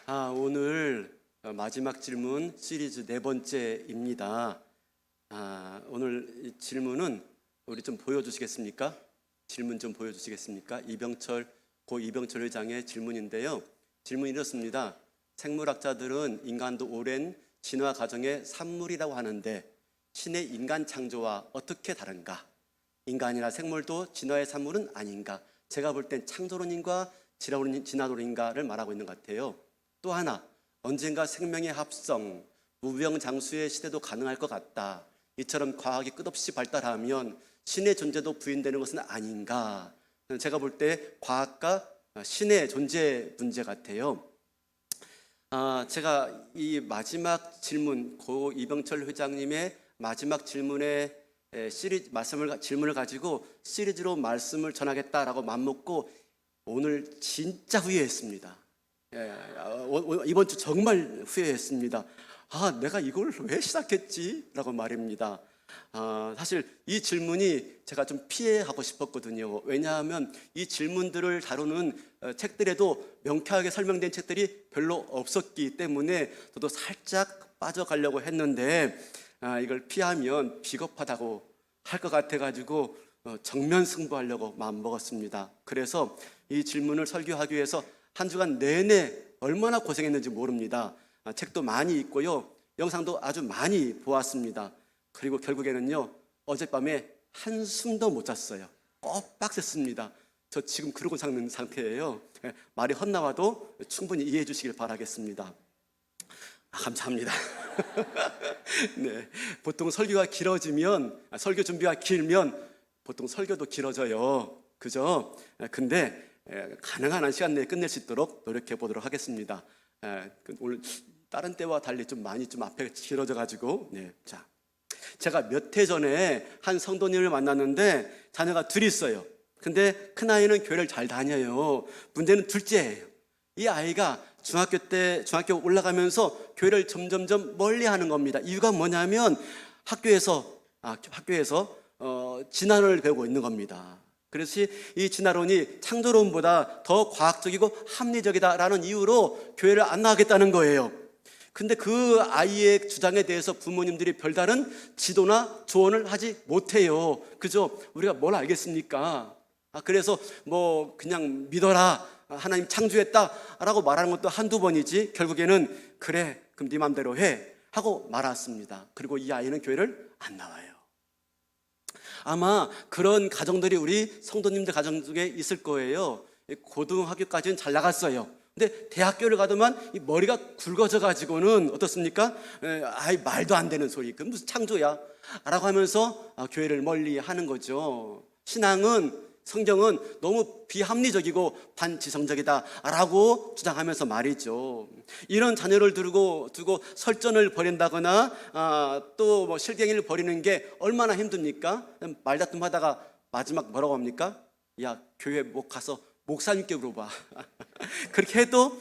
오늘 마지막 질문 시리즈 네 번째입니다. 오늘 이 질문은 우리 좀 보여주시겠습니까? 질문 좀 보여주시겠습니까? 고 이병철 회장의 질문인데요. 질문이 이렇습니다. 생물학자들은 인간도 오랜 진화 과정의 산물이라고 하는데 신의 인간 창조와 어떻게 다른가? 인간이나 생물도 진화의 산물은 아닌가? 제가 볼 땐 창조론인가 진화론인가를 말하고 있는 것 같아요. 또 하나, 언젠가 생명의 합성, 무병장수의 시대도 가능할 것 같다. 이처럼 과학이 끝없이 발달하면 신의 존재도 부인되는 것은 아닌가. 제가 볼 때 과학과 신의 존재 문제 같아요. 제가 이 마지막 질문, 고 이병철 회장님의 마지막 질문의 질문을 가지고 시리즈로 말씀을 전하겠다라고 맘먹고 오늘 진짜 후회했습니다. 이번 주 정말 후회했습니다. 내가 이걸 왜 시작했지? 라고 말입니다. 사실 이 질문이 제가 좀 피해하고 싶었거든요. 왜냐하면 이 질문들을 다루는 책들에도 명쾌하게 설명된 책들이 별로 없었기 때문에 저도 살짝 빠져가려고 했는데 이걸 피하면 비겁하다고 할 것 같아가지고 정면 승부하려고 마음먹었습니다. 그래서 이 질문을 설교하기 위해서 한 주간 내내 얼마나 고생했는지 모릅니다. 책도 많이 읽고요, 영상도 아주 많이 보았습니다. 그리고 결국에는요, 어젯밤에 한숨도 못 잤어요. 꼭 빡셌습니다. 저 지금 그러고 자는 상태예요. 말이 헛나와도 충분히 이해해 주시길 바라겠습니다. 감사합니다. 네, 보통 설교가 길어지면, 설교 준비가 길면 보통 설교도 길어져요. 그죠? 근데 가능한 한 시간 내에 끝낼 수 있도록 노력해 보도록 하겠습니다. 오늘 다른 때와 달리 좀 많이 앞에 길어져 가지고, 자, 제가 몇 해 전에 한 성도님을 만났는데 자녀가 둘이 있어요. 근데 큰아이는 교회를 잘 다녀요. 문제는 둘째예요. 이 아이가 중학교 올라가면서 교회를 점점점 멀리 하는 겁니다. 이유가 뭐냐면 학교에서 진화론을 배우고 있는 겁니다. 그래서 이 진화론이 창조론보다 더 과학적이고 합리적이다라는 이유로 교회를 안 나가겠다는 거예요. 근데 그 아이의 주장에 대해서 부모님들이 별다른 지도나 조언을 하지 못해요. 그죠? 우리가 뭘 알겠습니까? 그래서 그냥 믿어라, 하나님 창조했다라고 말하는 것도 한두 번이지, 결국에는 그래, 그럼 네 맘대로 해 하고 말았습니다. 그리고 이 아이는 교회를 안 나와요. 아마 그런 가정들이 우리 성도님들 가정 중에 있을 거예요. 고등학교까지는 잘 나갔어요. 근데 대학교를 가더만 이 머리가 굵어져 가지고는 어떻습니까? 말도 안 되는 소리, 그 무슨 창조야 라고 하면서 교회를 멀리 하는 거죠. 성경은 너무 비합리적이고 반지성적이다라고 주장하면서 말이죠. 이런 자녀를 두고 설전을 벌인다거나 또 실갱이를 벌이는 게 얼마나 힘듭니까? 말다툼하다가 마지막 뭐라고 합니까? 야, 교회 못 가서 목사님께 물어봐. 그렇게 해도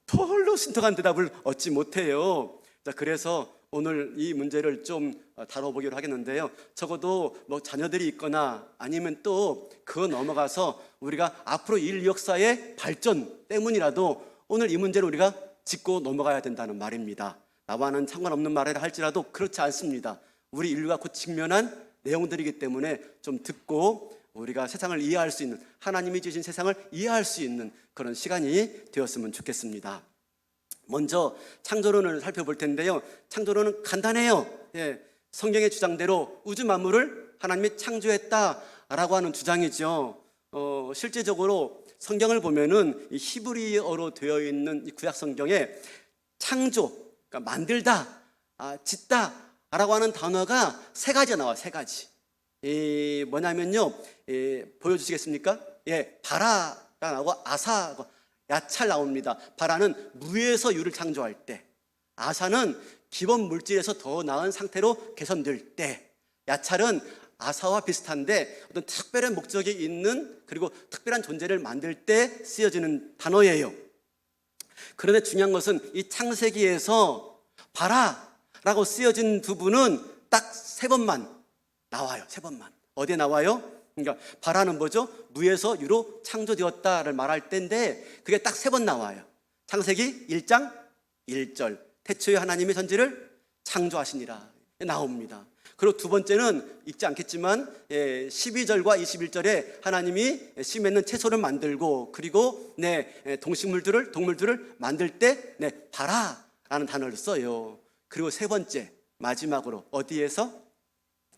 별로 신통한 대답을 얻지 못해요. 자, 그래서 오늘 이 문제를 좀 다뤄보기로 하겠는데요. 적어도 자녀들이 있거나 아니면 또 그거 넘어가서 우리가 앞으로 인류 역사의 발전 때문이라도 오늘 이 문제를 우리가 짚고 넘어가야 된다는 말입니다. 나와는 상관없는 말이라 할지라도 그렇지 않습니다. 우리 인류가 곧 직면한 내용들이기 때문에 좀 듣고 우리가 세상을 이해할 수 있는, 하나님이 주신 세상을 이해할 수 있는 그런 시간이 되었으면 좋겠습니다. 먼저 창조론을 살펴볼 텐데요. 창조론은 간단해요. 성경의 주장대로 우주 만물을 하나님이 창조했다라고 하는 주장이죠. 실제적으로 성경을 보면은 이 히브리어로 되어 있는 이 구약 성경에 창조, 그러니까 만들다, 짓다라고 하는 단어가 세 가지가 나와요. 세 가지. 뭐냐면요, 보여주시겠습니까? 바라가 나오고 아사하고 야찰 나옵니다. 바라는 무에서 유를 창조할 때, 아사는 기본 물질에서 더 나은 상태로 개선될 때, 야찰은 아사와 비슷한데 어떤 특별한 목적이 있는, 그리고 특별한 존재를 만들 때 쓰여지는 단어예요. 그런데 중요한 것은 이 창세기에서 바라라고 쓰여진 부분은 딱 세 번만 나와요. 세 번만. 어디에 나와요? 그러니까 바라는 뭐죠? 무에서 유로 창조되었다를 말할 때인데 그게 딱 세 번 나와요. 창세기 1장 1절 태초에 하나님의 전지를 창조하시니라 나옵니다. 그리고 두 번째는 읽지 않겠지만 12절과 21절에 하나님이 씨 맺는 채소를 만들고 그리고 동물들을 만들 때 봐라라는 단어를 써요. 그리고 세 번째 마지막으로 어디에서?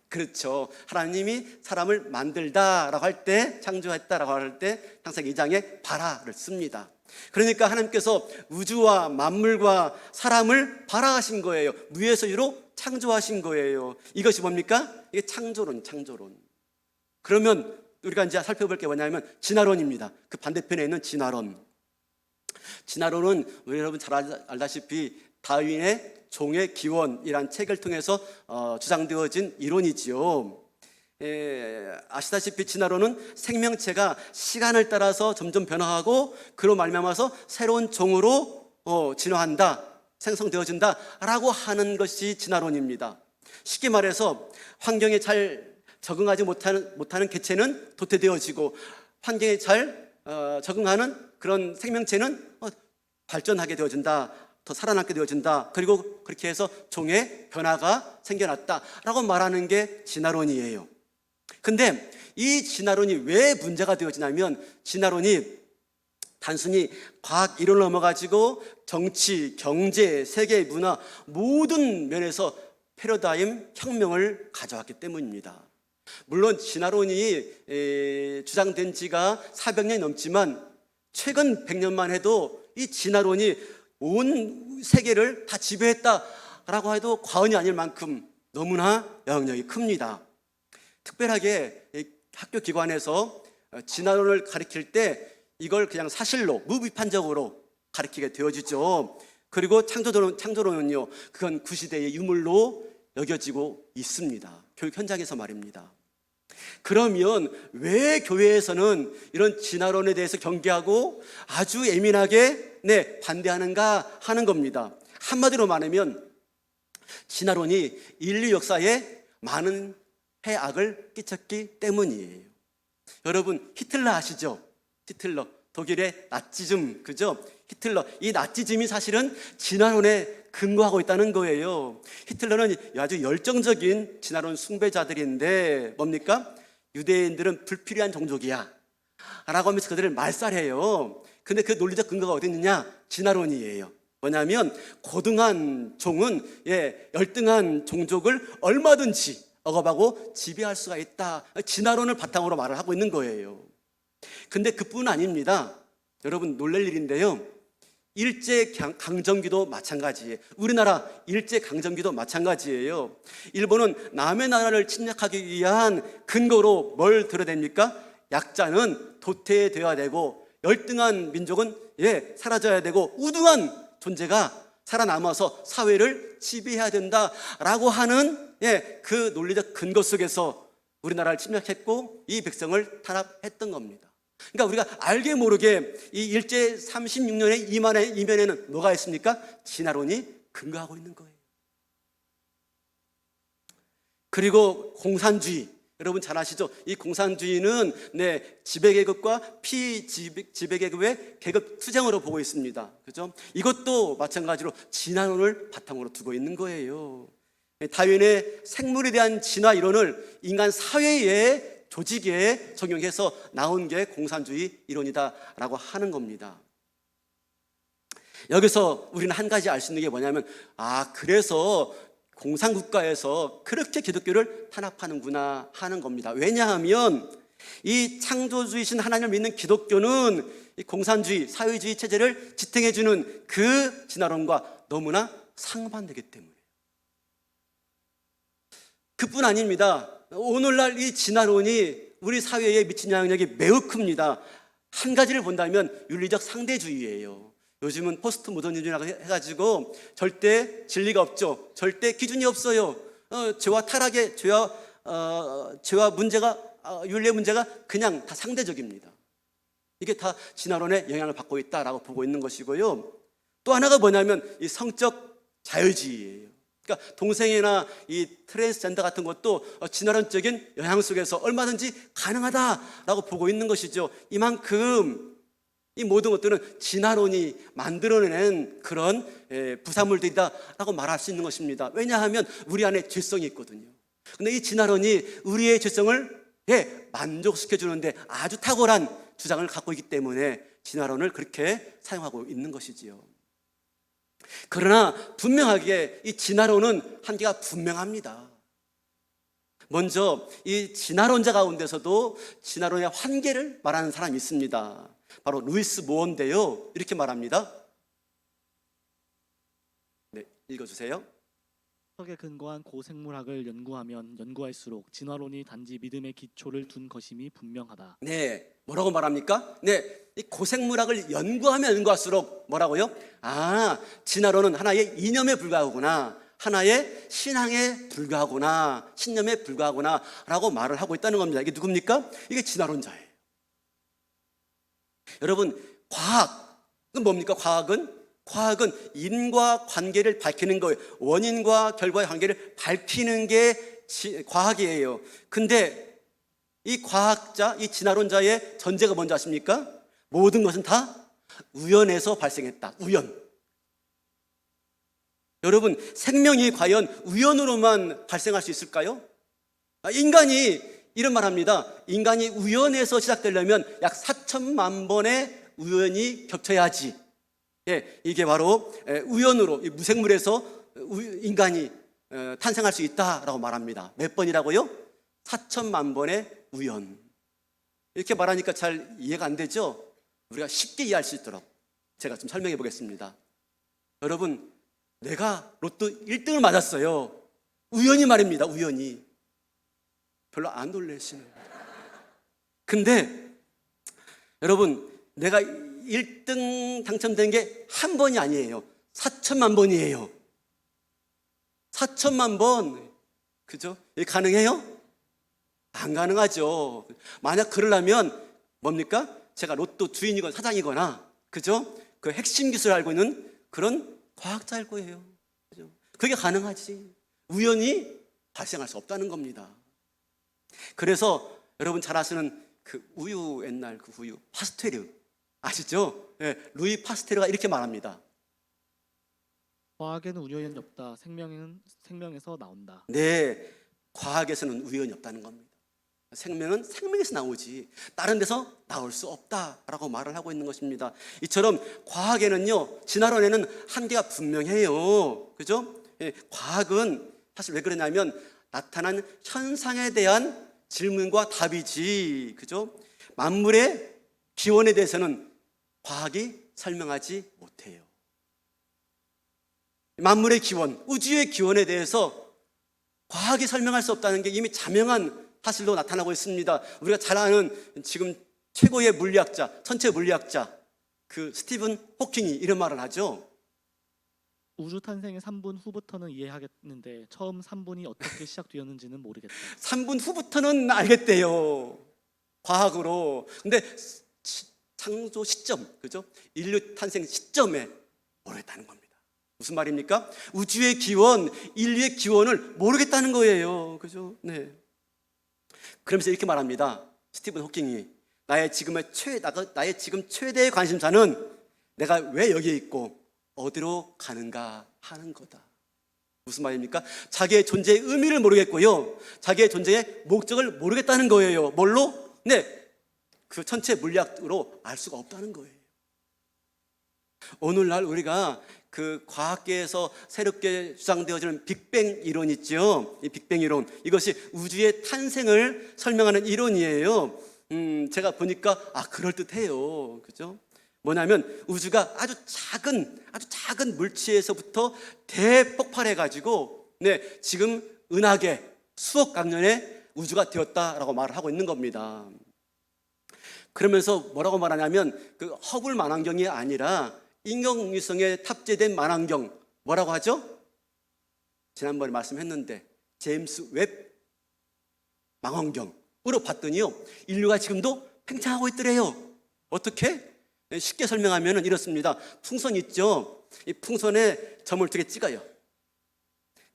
그렇죠. 하나님이 사람을 만들다라고 할 때, 창조했다라고 할 때 창세기 2장에 봐라를 씁니다. 그러니까 하나님께서 우주와 만물과 사람을 발아하신 거예요. 무에서 유로 창조하신 거예요. 이것이 뭡니까? 이게 창조론. 그러면 우리가 이제 살펴볼 게 뭐냐면 진화론입니다. 그 반대편에 있는 진화론. 진화론은 우리 여러분 잘 알다시피 다윈의 종의 기원이란 책을 통해서 주장되어진 이론이지요. 아시다시피 진화론은 생명체가 시간을 따라서 점점 변화하고 그로 말미암아서 새로운 종으로 진화한다, 생성되어진다라고 하는 것이 진화론입니다. 쉽게 말해서 환경에 잘 적응하지 못하는 개체는 도태되어지고 환경에 잘 적응하는 그런 생명체는 발전하게 되어진다, 더 살아남게 되어진다. 그리고 그렇게 해서 종의 변화가 생겨났다라고 말하는 게 진화론이에요. 근데 이 진화론이 왜 문제가 되어지냐면 진화론이 단순히 과학 이론을 넘어가지고 정치, 경제, 세계, 문화 모든 면에서 패러다임 혁명을 가져왔기 때문입니다. 물론 진화론이 주장된 지가 400년이 넘지만 최근 100년만 해도 이 진화론이 온 세계를 다 지배했다라고 해도 과언이 아닐 만큼 너무나 영향력이 큽니다. 특별하게 학교 기관에서 진화론을 가르칠 때 이걸 그냥 사실로 무비판적으로 가르치게 되어지죠. 그리고 창조론은요, 그건 구시대의 유물로 여겨지고 있습니다. 교육 현장에서 말입니다. 그러면 왜 교회에서는 이런 진화론에 대해서 경계하고 아주 예민하게 반대하는가 하는 겁니다. 한마디로 말하면 진화론이 인류 역사에 많은 해악을 끼쳤기 때문이에요. 여러분 히틀러 아시죠? 히틀러, 독일의 나치즘, 그죠? 히틀러, 이 나치즘이 사실은 진화론에 근거하고 있다는 거예요. 히틀러는 아주 열정적인 진화론 숭배자들인데 뭡니까? 유대인들은 불필요한 종족이야 라고 하면서 그들을 말살해요. 근데 그 논리적 근거가 어디 있느냐? 진화론이에요. 뭐냐면 고등한 종은 열등한 종족을 얼마든지 억압하고 지배할 수가 있다. 진화론을 바탕으로 말을 하고 있는 거예요. 근데 그뿐 아닙니다. 여러분 놀랄 일인데요, 일제강점기도 마찬가지예요. 우리나라 일제강점기도 마찬가지예요. 일본은 남의 나라를 침략하기 위한 근거로 뭘 드러냅니까? 약자는 도태되어야 되고 열등한 민족은 사라져야 되고 우등한 존재가 살아남아서 사회를 지배해야 된다라고 하는 그 논리적 근거 속에서 우리나라를 침략했고 이 백성을 탄압했던 겁니다. 그러니까 우리가 알게 모르게 이 일제 36년의 이면에는 뭐가 있습니까? 진화론이 근거하고 있는 거예요. 그리고 공산주의, 여러분 잘 아시죠? 이 공산주의는 지배계급과 피지배계급의 계급 투쟁으로 보고 있습니다. 그죠? 이것도 마찬가지로 진화론을 바탕으로 두고 있는 거예요. 다윈의 생물에 대한 진화 이론을 인간 사회에 조직에 적용해서 나온 게 공산주의 이론이다라고 하는 겁니다. 여기서 우리는 한 가지 알 수 있는 게 뭐냐면 그래서 공산국가에서 그렇게 기독교를 탄압하는구나 하는 겁니다. 왜냐하면 이 창조주이신 하나님을 믿는 기독교는 이 공산주의, 사회주의 체제를 지탱해주는 그 진화론과 너무나 상반되기 때문이에요. 그뿐 아닙니다. 오늘날 이 진화론이 우리 사회에 미친 영향력이 매우 큽니다. 한 가지를 본다면 윤리적 상대주의예요. 요즘은 포스트 모더니즘이라고 해가지고 절대 진리가 없죠. 절대 기준이 없어요. 죄와 타락의 죄와 문제가 윤리의 문제가 그냥 다 상대적입니다. 이게 다 진화론의 영향을 받고 있다라고 보고 있는 것이고요. 또 하나가 뭐냐면 이 성적 자유주의예요. 그러니까 동성애나 이 트랜스젠더 같은 것도 진화론적인 영향 속에서 얼마든지 가능하다라고 보고 있는 것이죠. 이만큼 이 모든 것들은 진화론이 만들어낸 그런 부산물들이다라고 말할 수 있는 것입니다. 왜냐하면 우리 안에 죄성이 있거든요. 근데 이 진화론이 우리의 죄성을 만족시켜 주는데 아주 탁월한 주장을 갖고 있기 때문에 진화론을 그렇게 사용하고 있는 것이지요. 그러나 분명하게 이 진화론은 한계가 분명합니다. 먼저 이 진화론자 가운데서도 진화론의 한계를 말하는 사람이 있습니다. 바로 루이스 모어인데요, 이렇게 말합니다. 네, 읽어주세요. 석에 근거한 고생물학을 연구하면 연구할수록 진화론이 단지 믿음의 기초를 둔 것임이 분명하다. 네, 뭐라고 말합니까? 네, 이 고생물학을 연구하면 연구할수록 뭐라고요? 진화론은 하나의 이념에 불과하구나, 하나의 신앙에 불과하구나, 신념에 불과하구나 라고 말을 하고 있다는 겁니다. 이게 누굽니까? 이게 진화론자예요. 여러분, 과학은 뭡니까? 과학은 인과 관계를 밝히는 거예요. 원인과 결과의 관계를 밝히는 게 과학이에요. 근데 이 과학자, 이 진화론자의 전제가 뭔지 아십니까? 모든 것은 다 우연에서 발생했다. 우연. 여러분, 생명이 과연 우연으로만 발생할 수 있을까요? 인간이 이런 말 합니다. 인간이 우연에서 시작되려면 약 4천만 번의 우연이 겹쳐야지. 이게 바로 우연으로, 무생물에서 인간이 탄생할 수 있다라고 말합니다. 몇 번이라고요? 4천만 번의 우연. 이렇게 말하니까 잘 이해가 안 되죠? 우리가 쉽게 이해할 수 있도록 제가 좀 설명해 보겠습니다. 여러분, 내가 로또 1등을 맞았어요. 우연히 말입니다. 우연히. 별로 안 놀라시네요. 근데 여러분, 내가 1등 당첨된 게 한 번이 아니에요. 4천만 번이에요. 4천만 번. 그죠? 이게 가능해요? 안 가능하죠. 만약 그러려면 뭡니까? 제가 로또 주인이거나 사장이거나, 그죠? 그 핵심 기술을 알고 있는 그런 과학자일 거예요. 그죠? 그게 가능하지. 우연히 발생할 수 없다는 겁니다. 그래서 여러분 잘 아시는 그 우유, 옛날 그 우유, 파스테르 아시죠? 루이 파스테르가 이렇게 말합니다. 과학에는 우연이 없다. 생명은 생명에서 나온다. 네, 과학에서는 우연이 없다는 겁니다. 생명은 생명에서 나오지 다른 데서 나올 수 없다라고 말을 하고 있는 것입니다. 이처럼 과학에는요, 진화론에는 한계가 분명해요. 그죠? 과학은 사실 왜 그러냐면 나타난 현상에 대한 질문과 답이지. 그죠? 만물의 기원에 대해서는 과학이 설명하지 못해요. 만물의 기원, 우주의 기원에 대해서 과학이 설명할 수 없다는 게 이미 자명한 사실로 나타나고 있습니다. 우리가 잘 아는 지금 최고의 물리학자, 천체 물리학자 그 스티븐 호킹이 이런 말을 하죠. 우주 탄생의 3분 후부터는 이해하겠는데 처음 3분이 어떻게 시작되었는지는 모르겠다. 3분 후부터는 알겠대요. 과학으로. 근데 창조 시점, 그죠? 인류 탄생 시점에 모르겠다는 겁니다. 무슨 말입니까? 우주의 기원, 인류의 기원을 모르겠다는 거예요. 그죠? 네. 그러면서 이렇게 말합니다. 스티븐 호킹이 나의 지금 최대의 관심사는 내가 왜 여기에 있고 어디로 가는가 하는 거다. 무슨 말입니까? 자기의 존재의 의미를 모르겠고요, 자기의 존재의 목적을 모르겠다는 거예요. 뭘로? 네, 그 천체 물리학으로 알 수가 없다는 거예요. 오늘날 우리가 그 과학계에서 새롭게 주장되어지는 빅뱅 이론 있죠. 이 빅뱅 이론, 이것이 우주의 탄생을 설명하는 이론이에요. 제가 보니까 그럴듯해요. 그죠? 뭐냐면 우주가 아주 작은 물체에서부터 대폭발해 가지고 지금 은하계 수억 강년의 우주가 되었다라고 말을 하고 있는 겁니다. 그러면서 뭐라고 말하냐면 그 허블 망원경이 아니라 인공위성에 탑재된 망원경, 뭐라고 하죠? 지난번에 말씀했는데 제임스 웹 망원경으로 봤더니요, 인류가 지금도 팽창하고 있더래요. 어떻게? 쉽게 설명하면 이렇습니다. 풍선 있죠? 이 풍선에 점을 2개 찍어요.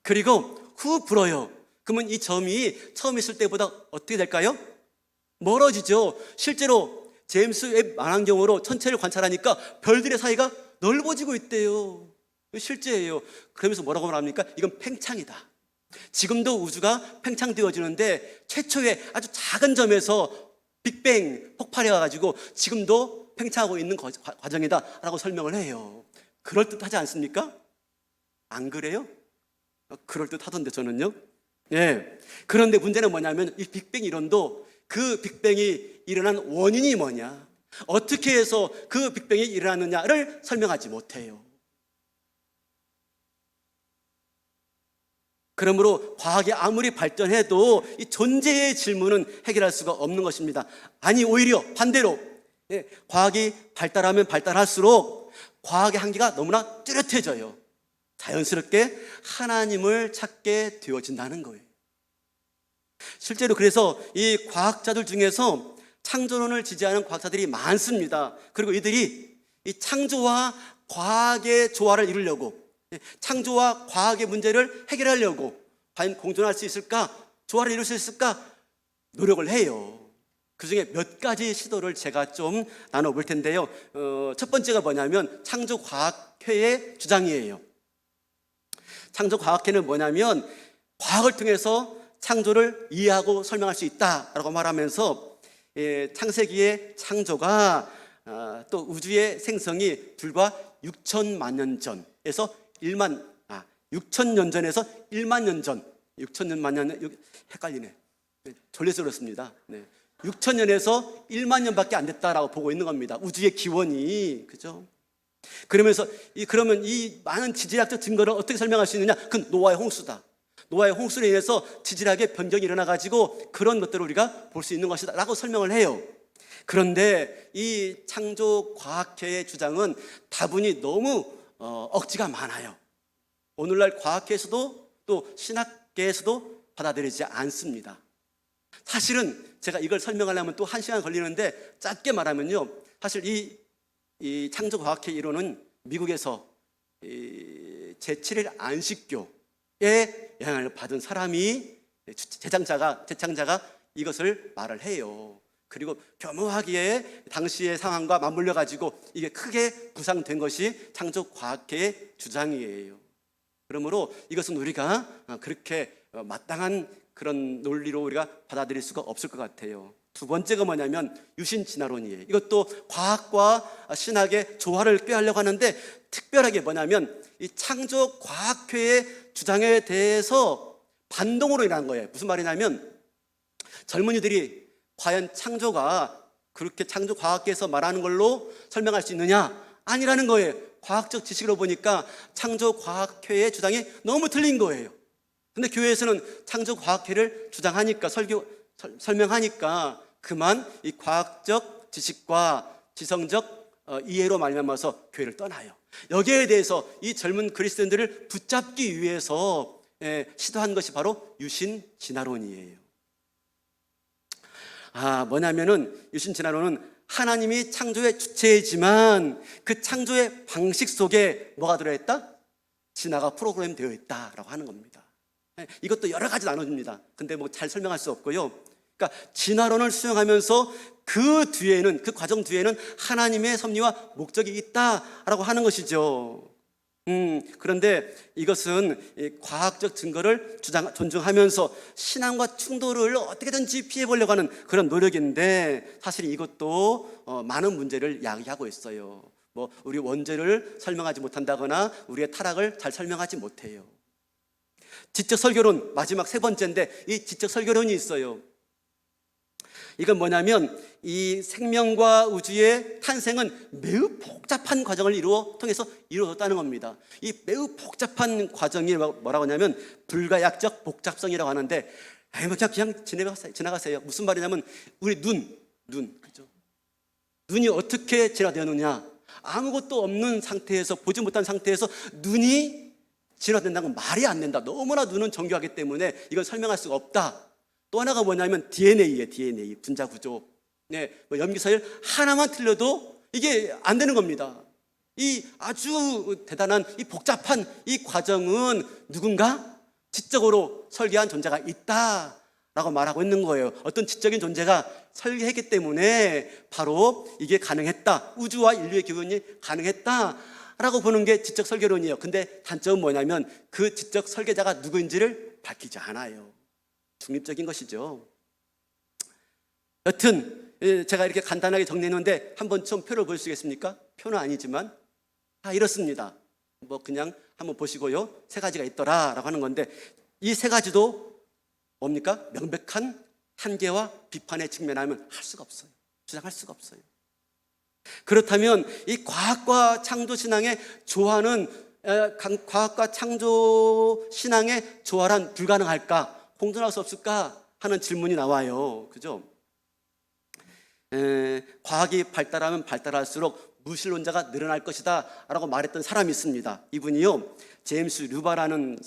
그리고 후 불어요. 그러면 이 점이 처음 있을 때보다 어떻게 될까요? 멀어지죠. 실제로 제임스 웹 망원경으로 천체를 관찰하니까 별들의 사이가 넓어지고 있대요. 실제예요. 그러면서 뭐라고 말합니까? 이건 팽창이다. 지금도 우주가 팽창되어지는데 최초의 아주 작은 점에서 빅뱅 폭발해 와가지고 지금도 팽창하고 있는 과정이다 라고 설명을 해요. 그럴듯하지 않습니까? 안 그래요? 그럴듯하던데 저는요. 예. 그런데 문제는 뭐냐면 이 빅뱅 이론도 그 빅뱅이 일어난 원인이 뭐냐, 어떻게 해서 그 빅뱅이 일어났느냐를 설명하지 못해요. 그러므로 과학이 아무리 발전해도 이 존재의 질문은 해결할 수가 없는 것입니다. 아니, 오히려 반대로 과학이 발달하면 발달할수록 과학의 한계가 너무나 뚜렷해져요. 자연스럽게 하나님을 찾게 되어진다는 거예요. 실제로 그래서 이 과학자들 중에서 창조론을 지지하는 과학자들이 많습니다. 그리고 이들이 이 창조와 과학의 조화를 이루려고, 창조와 과학의 문제를 해결하려고 과연 공존할 수 있을까, 조화를 이룰 수 있을까 노력을 해요. 그 중에 몇 가지 시도를 제가 좀 나눠볼 텐데요. 첫 번째가 뭐냐면 창조과학회의 주장이에요. 창조과학회는 뭐냐면 과학을 통해서 창조를 이해하고 설명할 수 있다라고 말하면서 창세기의 창조가 또 우주의 생성이 불과 6천만 년 전에서 6천년 전에서 1만 년 전, 6천년만 년, 헷갈리네. 졸려서 그렇습니다. 6천년에서 1만 년밖에 안 됐다라고 보고 있는 겁니다. 우주의 기원이, 그죠? 그러면 이 많은 지질학적 증거를 어떻게 설명할 수 있느냐? 그건 노아의 홍수다. 노아의 홍수로 인해서 지질학의 변경이 일어나가지고 그런 것들을 우리가 볼 수 있는 것이다 라고 설명을 해요. 그런데 이 창조과학회의 주장은 다분히 너무 억지가 많아요. 오늘날 과학계에서도 또 신학계에서도 받아들이지 않습니다. 사실은 제가 이걸 설명하려면 또 1시간 걸리는데 짧게 말하면요, 사실 이 창조과학회 이론은 미국에서 제7일 안식교의 영향을 받은 사람이 제창자가 이것을 말을 해요. 그리고 교묘하게 당시의 상황과 맞물려 가지고 이게 크게 구상된 것이 창조과학회의 주장이에요. 그러므로 이것은 우리가 그렇게 마땅한 그런 논리로 우리가 받아들일 수가 없을 것 같아요. 두 번째가 뭐냐면 유신진화론이에요. 이것도 과학과 신학의 조화를 꾀하려고 하는데 특별하게 뭐냐면 이 창조과학회의 주장에 대해서 반동으로 일어난 거예요. 무슨 말이냐면 젊은이들이 과연 창조가 그렇게 창조과학계에서 말하는 걸로 설명할 수 있느냐? 아니라는 거예요. 과학적 지식으로 보니까 창조과학회의 주장이 너무 틀린 거예요. 근데 교회에서는 창조과학회를 주장하니까, 설명하니까 그만 이 과학적 지식과 지성적 이해로 말미암아서 교회를 떠나요. 여기에 대해서 이 젊은 그리스도인들을 붙잡기 위해서 시도한 것이 바로 유신진화론이에요. 뭐냐면은 유신진화론은 하나님이 창조의 주체이지만 그 창조의 방식 속에 뭐가 들어있다? 진화가 프로그램 되어 있다라고 하는 겁니다. 이것도 여러 가지 나눠집니다. 근데 뭐 잘 설명할 수 없고요. 그러니까 진화론을 수용하면서 그 뒤에는, 그 과정 뒤에는 하나님의 섭리와 목적이 있다라고 하는 것이죠. 그런데 이것은 과학적 증거를 존중하면서 신앙과 충돌을 어떻게든지 피해보려고 하는 그런 노력인데, 사실 이것도 많은 문제를 야기하고 있어요. 뭐 우리 원죄를 설명하지 못한다거나 우리의 타락을 잘 설명하지 못해요. 지적 설교론, 마지막 세 번째인데 이 지적 설교론이 있어요. 이건 뭐냐면 이 생명과 우주의 탄생은 매우 복잡한 과정을 통해서 이루어졌다는 겁니다. 이 매우 복잡한 과정이 뭐라고 하냐면 불가약적 복잡성이라고 하는데, 그냥 지나가세요. 무슨 말이냐면 우리 눈, 그죠? 눈이 어떻게 진화되었느냐? 아무것도 없는 상태에서, 보지 못한 상태에서 눈이 진화된다는 건 말이 안 된다. 너무나 눈은 정교하기 때문에 이건 설명할 수가 없다. 또 하나가 뭐냐면 DNA예요. DNA, 분자 구조. 뭐 염기서열 하나만 틀려도 이게 안 되는 겁니다. 이 아주 대단한 이 복잡한 이 과정은 누군가 지적으로 설계한 존재가 있다 라고 말하고 있는 거예요. 어떤 지적인 존재가 설계했기 때문에 바로 이게 가능했다. 우주와 인류의 기원이 가능했다라고 보는 게 지적 설계론이에요. 근데 단점은 뭐냐면 그 지적 설계자가 누구인지를 밝히지 않아요. 중립적인 것이죠. 여튼 제가 이렇게 간단하게 정리했는데 한번 좀 표를 보시겠습니까? 표는 아니지만 다 이렇습니다. 뭐 그냥 한번 보시고요. 세 가지가 있더라라고 하는 건데 이 세 가지도 뭡니까? 명백한 한계와 비판에 직면하면 할 수가 없어요. 주장할 수가 없어요. 그렇다면 이 과학과 창조 신앙의 조화는 과학과 창조 신앙의 조화란 불가능할까? 공존할 수 없을까? 하는 질문이 나와요. 그죠? 과학이 발달하면 발달할수록 무신론자가 늘어날 것이다 라고 말했던 사람이 있습니다. 이분이요, 제임스 류바라는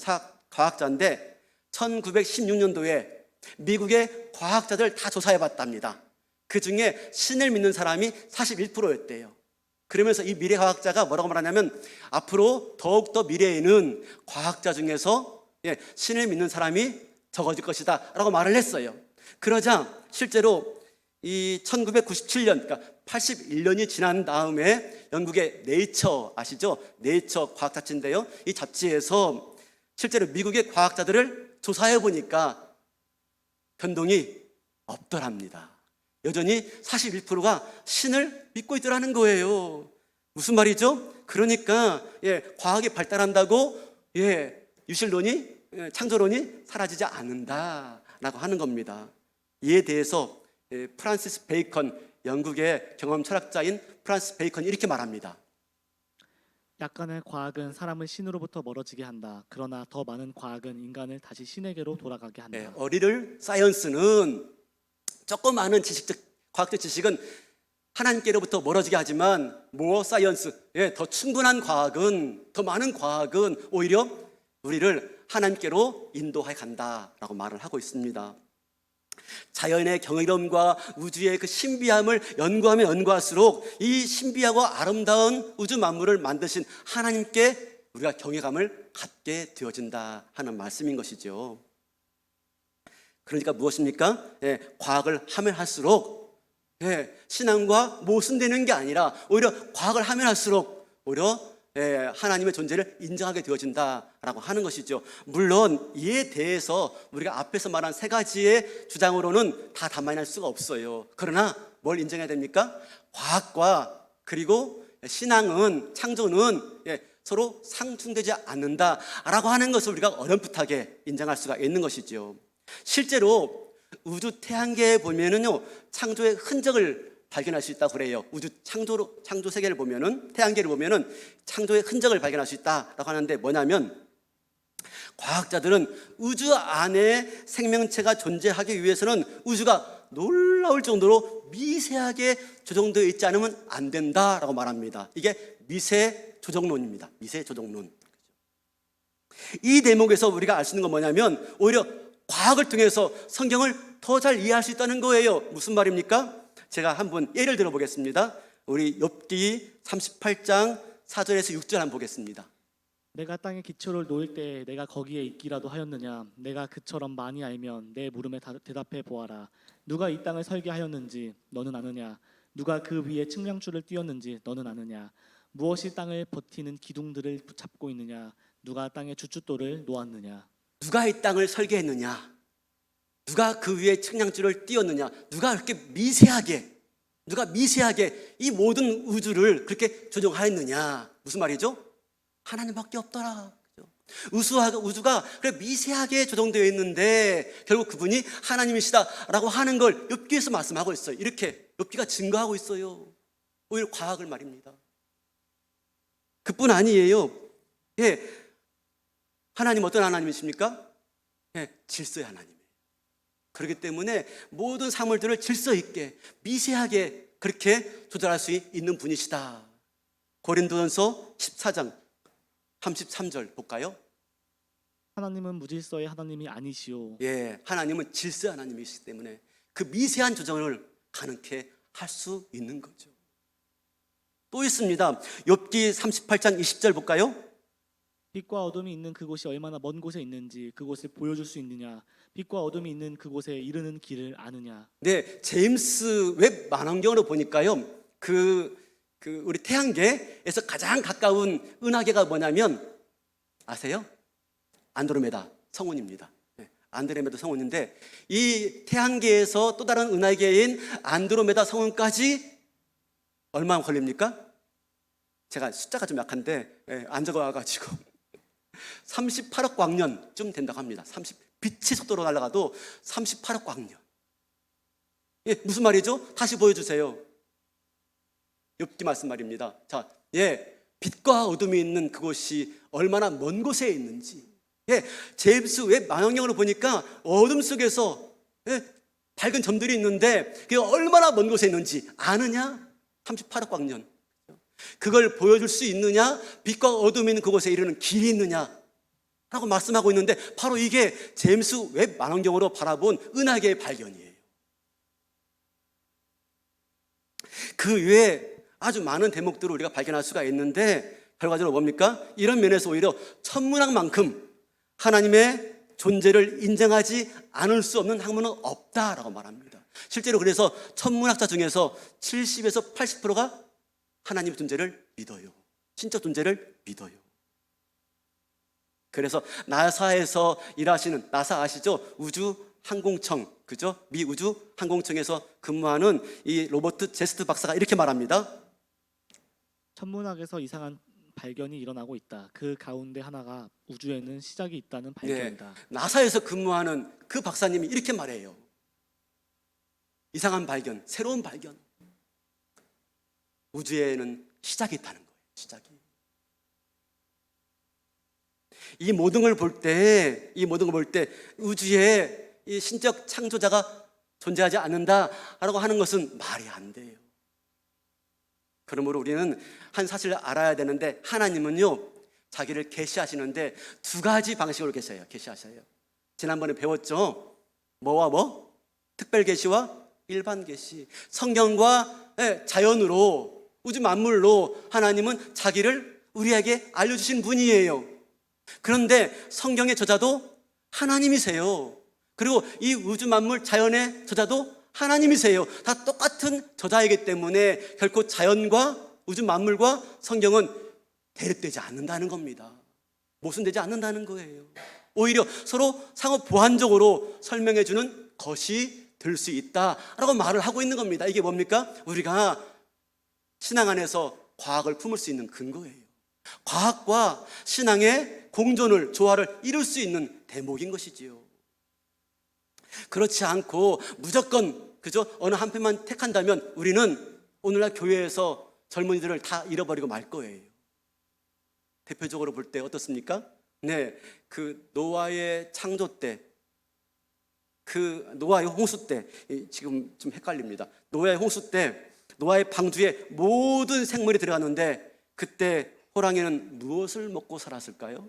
과학자인데 1916년도에 미국의 과학자들 다 조사해 봤답니다. 그 중에 신을 믿는 사람이 41%였대요. 그러면서 이 미래과학자가 뭐라고 말하냐면 앞으로 더욱더 미래에는 과학자 중에서 신을 믿는 사람이 적어질 것이다 라고 말을 했어요. 그러자 실제로 이 1997년, 그러니까 81년이 지난 다음에 영국의 네이처 아시죠? 네이처 과학 잡지인데요. 이 잡지에서 실제로 미국의 과학자들을 조사해 보니까 변동이 없더랍니다. 여전히 41%가 신을 믿고 있더라는 거예요. 무슨 말이죠? 그러니까 과학이 발달한다고 유실론이 창조론이 사라지지 않는다라고 하는 겁니다. 이에 대해서 프란시스 베이컨, 영국의 경험 철학자인 프란시스 베이컨이 이렇게 말합니다. 약간의 과학은 사람을 신으로부터 멀어지게 한다. 그러나 더 많은 과학은 인간을 다시 신에게로 돌아가게 한다. 어리를 사이언스는 조그마한 과학적 지식은 하나님께로부터 멀어지게 하지만 모어 사이언스, 더 충분한 과학은, 더 많은 과학은 오히려 우리를 하나님께로 인도해 간다라고 말을 하고 있습니다. 자연의 경이로움과 우주의 그 신비함을 연구하면 연구할수록 이 신비하고 아름다운 우주 만물을 만드신 하나님께 우리가 경외감을 갖게 되어진다 하는 말씀인 것이죠. 그러니까 무엇입니까? 과학을 하면 할수록 신앙과 모순되는 게 아니라 오히려 과학을 하면 할수록 오히려 하나님의 존재를 인정하게 되어진다라고 하는 것이죠. 물론 이에 대해서 우리가 앞에서 말한 세 가지의 주장으로는 다 담아낼 수가 없어요. 그러나 뭘 인정해야 됩니까? 과학과 그리고 신앙은, 창조는 서로 상충되지 않는다라고 하는 것을 우리가 어렴풋하게 인정할 수가 있는 것이죠. 실제로 우주 태양계에 보면은요, 창조의 흔적을 발견할 수 있다고 그래요. 우주 창조 세계를 보면은, 태양계를 보면은 창조의 흔적을 발견할 수 있다라고 하는데 뭐냐면, 과학자들은 우주 안에 생명체가 존재하기 위해서는 우주가 놀라울 정도로 미세하게 조정되어 있지 않으면 안 된다라고 말합니다. 이게 미세 조정론입니다. 미세 조정론. 이 대목에서 우리가 알 수 있는 건 뭐냐면 오히려 과학을 통해서 성경을 더 잘 이해할 수 있다는 거예요. 무슨 말입니까? 제가 한번 예를 들어 보겠습니다. 우리 욥기 38장 4절에서 6절 한번 보겠습니다. 내가 땅에 기초를 놓을 때 내가 거기에 있기라도 하였느냐? 내가 그처럼 많이 알면 내 물음에 대답해 보아라. 누가 이 땅을 설계하였는지 너는 아느냐? 누가 그 위에 측량줄을 띄었는지 너는 아느냐? 무엇이 땅을 버티는 기둥들을 붙잡고 있느냐? 누가 땅에 주춧돌을 놓았느냐? 누가 이 땅을 설계했느냐? 누가 그 위에 측량줄을 띄었느냐? 누가 미세하게 이 모든 우주를 그렇게 조정하였느냐? 무슨 말이죠? 하나님밖에 없더라. 우주가 그래 미세하게 조정되어 있는데 결국 그분이 하나님이시다라고 하는 걸 욥기에서 말씀하고 있어요. 이렇게 욥기가 증거하고 있어요. 오히려 과학을 말입니다. 그뿐 아니에요. 하나님 어떤 하나님이십니까? 질서의 하나님. 그렇기 때문에 모든 사물들을 질서 있게 미세하게 그렇게 조절할 수 있는 분이시다. 고린도전서 14장 33절 볼까요? 하나님은 무질서의 하나님이 아니시오. 하나님은 질서의 하나님이시기 때문에 그 미세한 조정을 가능케 할 수 있는 거죠. 또 있습니다. 욥기 38장 20절 볼까요? 빛과 어둠이 있는 그곳이 얼마나 먼 곳에 있는지 그곳을 보여줄 수 있느냐? 빛과 어둠이 있는 그곳에 이르는 길을 아느냐? 네, 제임스 웹 망원경으로 보니까요. 우리 태양계에서 가장 가까운 은하계가 뭐냐면 아세요? 안드로메다 성운입니다. 네, 안드로메다 성운인데 이 태양계에서 또 다른 은하계인 안드로메다 성운까지 얼마 걸립니까? 제가 숫자가 좀 약한데 안 적어와가지고 38억 광년쯤 된다고 합니다. 빛의 속도로 날아가도 38억 광년. 무슨 말이죠? 다시 보여주세요. 욥기 말씀 말입니다. 자, 빛과 어둠이 있는 그곳이 얼마나 먼 곳에 있는지. 제임스 웹 망원경으로 보니까 어둠 속에서 밝은 점들이 있는데 그게 얼마나 먼 곳에 있는지 아느냐? 38억 광년. 그걸 보여줄 수 있느냐? 빛과 어둠이 있는 그곳에 이르는 길이 있느냐? 라고 말씀하고 있는데 바로 이게 제임스 웹 망원경으로 바라본 은하계의 발견이에요. 그 외에 아주 많은 대목들을 우리가 발견할 수가 있는데 결과적으로 뭡니까? 이런 면에서 오히려 천문학만큼 하나님의 존재를 인정하지 않을 수 없는 학문은 없다라고 말합니다. 실제로 그래서 천문학자 중에서 70에서 80%가 하나님의 존재를 믿어요. 신적 존재를 믿어요. 그래서 나사에서 일하시는, 나사 아시죠? 우주항공청, 그죠? 미 우주항공청에서 근무하는 이 로버트 제스트 박사가 이렇게 말합니다. 천문학에서 이상한 발견이 일어나고 있다. 그 가운데 하나가 우주에는 시작이 있다는 발견이다. 나사에서 근무하는 그 박사님이 이렇게 말해요. 이상한 발견, 새로운 발견. 우주에는 시작이 있다는 거예요. 시작이. 이 모든 걸 볼 때 우주에 이 신적 창조자가 존재하지 않는다라고 하는 것은 말이 안 돼요. 그러므로 우리는 한 사실을 알아야 되는데 하나님은요 자기를 계시하시는데 두 가지 방식으로 계시하셔요. 지난번에 배웠죠. 뭐와 뭐? 특별 계시와 일반 계시. 성경과 자연으로 우주 만물로 하나님은 자기를 우리에게 알려주신 분이에요. 그런데 성경의 저자도 하나님이세요. 그리고 이 우주 만물 자연의 저자도 하나님이세요. 다 똑같은 저자이기 때문에 결코 자연과 우주 만물과 성경은 대립되지 않는다는 겁니다. 모순되지 않는다는 거예요. 오히려 서로 상호 보완적으로 설명해 주는 것이 될 수 있다라고 말을 하고 있는 겁니다. 이게 뭡니까? 우리가 신앙 안에서 과학을 품을 수 있는 근거예요. 과학과 신앙의 공존을, 조화를 이룰 수 있는 대목인 것이지요. 그렇지 않고 무조건 그저 어느 한편만 택한다면 우리는 오늘날 교회에서 젊은이들을 다 잃어버리고 말 거예요. 대표적으로 볼 때 어떻습니까? 그 노아의 창조 때, 그 노아의 홍수 때, 지금 좀 헷갈립니다. 노아의 홍수 때 노아의 방주에 모든 생물이 들어갔는데 그때 호랑이는 무엇을 먹고 살았을까요?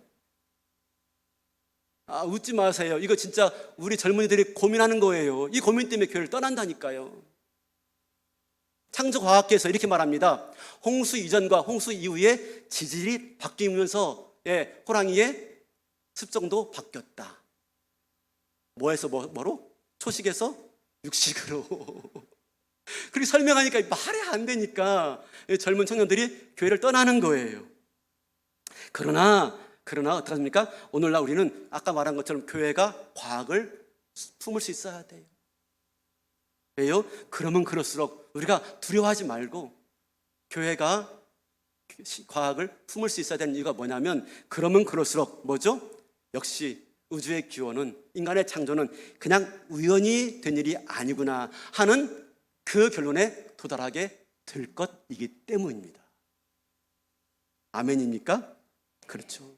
웃지 마세요. 이거 진짜 우리 젊은이들이 고민하는 거예요. 이 고민 때문에 교회를 떠난다니까요. 창조과학계에서 이렇게 말합니다. 홍수 이전과 홍수 이후에 지질이 바뀌면서 호랑이의 습성도 바뀌었다. 뭐에서 뭐로? 초식에서 육식으로. 그렇게 설명하니까 말이 안 되니까 젊은 청년들이 교회를 떠나는 거예요. 그러나 어떡합니까? 오늘날 우리는 아까 말한 것처럼 교회가 과학을 품을 수 있어야 돼요. 왜요? 그러면 그럴수록 우리가 두려워하지 말고 교회가 과학을 품을 수 있어야 되는 이유가 뭐냐면 그러면 그럴수록 뭐죠? 역시 우주의 기원은, 인간의 창조는 그냥 우연히 된 일이 아니구나 하는 그 결론에 도달하게 될 것이기 때문입니다. 아멘입니까? 그렇죠.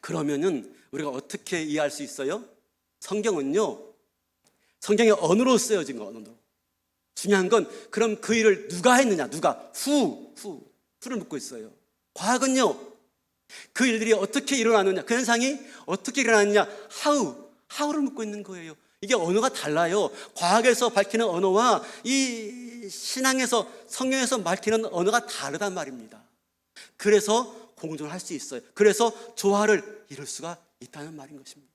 그러면은 우리가 어떻게 이해할 수 있어요? 성경은요, 성경의 언어로 쓰여진 거, 언어로. 중요한 건 그럼 그 일을 누가 했느냐, 누가? 후를 묻고 있어요. 과학은요, 그 일들이 어떻게 일어나느냐, 그 현상이 어떻게 일어나느냐, how를 묻고 있는 거예요. 이게 언어가 달라요. 과학에서 밝히는 언어와 이 신앙에서, 성경에서 밝히는 언어가 다르단 말입니다. 그래서 공존할 수 있어요. 그래서 조화를 이룰 수가 있다는 말인 것입니다.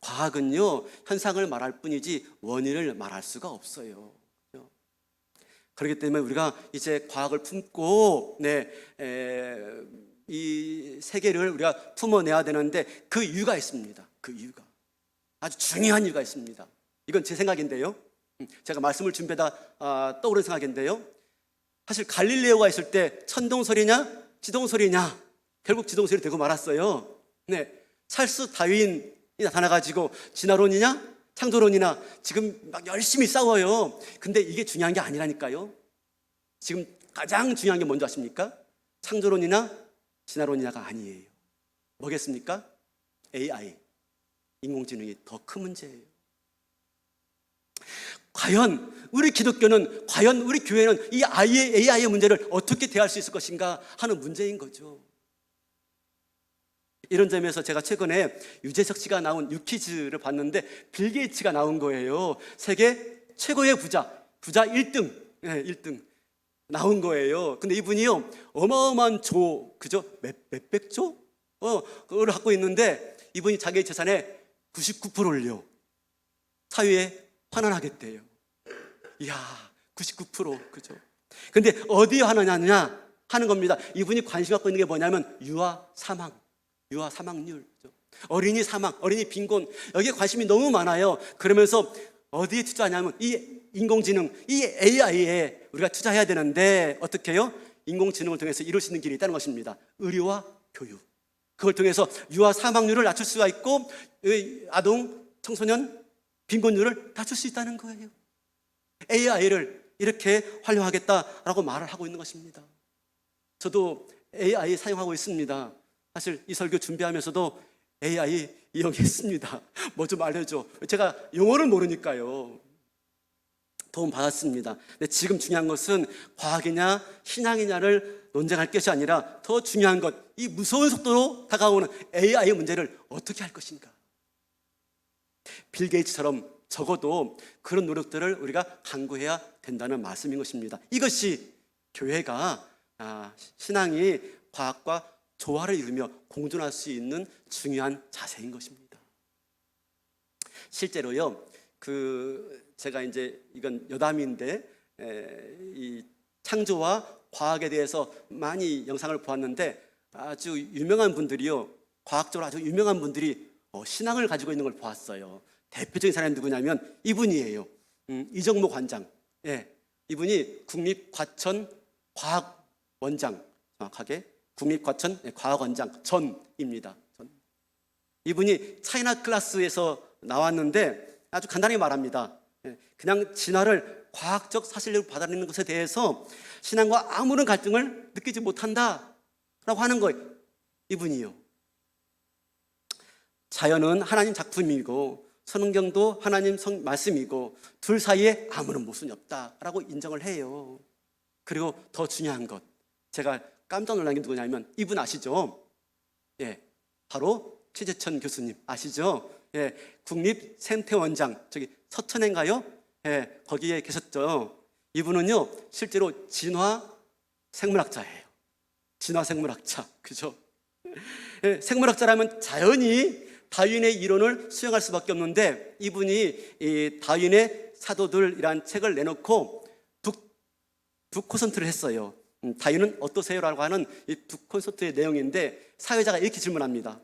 과학은요, 현상을 말할 뿐이지 원인을 말할 수가 없어요. 그렇기 때문에 우리가 이제 과학을 품고 이 세계를 우리가 품어내야 되는데 그 이유가 있습니다. 그 이유가 아주 중요한 이유가 있습니다. 이건 제 생각인데요. 제가 말씀을 준비하다 떠오른 생각인데요. 사실 갈릴레오가 있을 때 천동설이냐 지동설이냐, 결국 지동설이 되고 말았어요. 찰스 다윈이 나타나가지고 진화론이냐 창조론이나 지금 막 열심히 싸워요. 근데 이게 중요한 게 아니라니까요. 지금 가장 중요한 게 뭔지 아십니까? 창조론이나 진화론이냐가 아니에요. 뭐겠습니까? AI, 인공지능이 더 큰 문제예요. 과연 우리 기독교는, 과연 우리 교회는 이 AI의 문제를 어떻게 대할 수 있을 것인가 하는 문제인 거죠. 이런 점에서 제가 최근에 유재석 씨가 나온 유퀴즈를 봤는데 빌 게이츠가 나온 거예요. 세계 최고의 부자 1등, 1등 나온 거예요. 근데 이분이요, 어마어마한 그죠? 몇백 조? 그걸 갖고 있는데 이분이 자기의 재산의 99%를요, 사회에 환원하겠대요. 이야, 99%, 그죠? 근데 어디에 환원하느냐 하는 겁니다. 이분이 관심 갖고 있는 게 뭐냐면 유아 사망률, 어린이 사망, 어린이 빈곤, 여기에 관심이 너무 많아요. 그러면서 어디에 투자하냐면 이 인공지능, 이 AI에 우리가 투자해야 되는데 어떻게 해요? 인공지능을 통해서 이룰 수 있는 길이 있다는 것입니다. 의료와 교육. 그걸 통해서 유아 사망률을 낮출 수가 있고 아동, 청소년 빈곤율을 낮출 수 있다는 거예요. AI를 이렇게 활용하겠다라고 말을 하고 있는 것입니다. 저도 AI 사용하고 있습니다. 사실 이 설교 준비하면서도 AI 이용했습니다. 뭐 좀 알려줘. 제가 용어를 모르니까요. 도움 받았습니다. 근데 지금 중요한 것은 과학이냐 신앙이냐를 논쟁할 것이 아니라 더 중요한 것, 이 무서운 속도로 다가오는 AI의 문제를 어떻게 할 것인가. 빌 게이츠처럼 적어도 그런 노력들을 우리가 강구해야 된다는 말씀인 것입니다. 이것이 교회가 신앙이 과학과 조화를 이루며 공존할 수 있는 중요한 자세인 것입니다. 실제로요, 제가 이제 이건 여담인데 이 창조와 과학에 대해서 많이 영상을 보았는데 아주 유명한 분들이요, 과학적으로 아주 유명한 분들이 신앙을 가지고 있는 걸 보았어요. 대표적인 사람이 누구냐면 이분이에요. 이정모 관장. 이분이 국립과천과학원장, 정확하게 국립과천과학원장 전입니다. 이분이 차이나 클래스에서 나왔는데 아주 간단히 말합니다. 그냥 진화를 과학적 사실로 받아들이는 것에 대해서 신앙과 아무런 갈등을 느끼지 못한다라고 하는 거예요. 이분이요. 자연은 하나님 작품이고 성경도 하나님 말씀이고 둘 사이에 아무런 모순이 없다라고 인정을 해요. 그리고 더 중요한 것, 제가 깜짝 놀란 게 누구냐면 이분 아시죠? 바로 최재천 교수님 아시죠? 국립생태원장, 저기 서천인가요? 거기에 계셨죠. 이분은요 실제로 진화생물학자예요. 진화생물학자, 그죠? 생물학자라면 자연히 다윈의 이론을 수용할 수밖에 없는데 이분이 이 다윈의 사도들이란 책을 내놓고 북콘서트를 했어요. 다윈은 어떠세요? 라고 하는 이 북콘서트의 내용인데 사회자가 이렇게 질문합니다.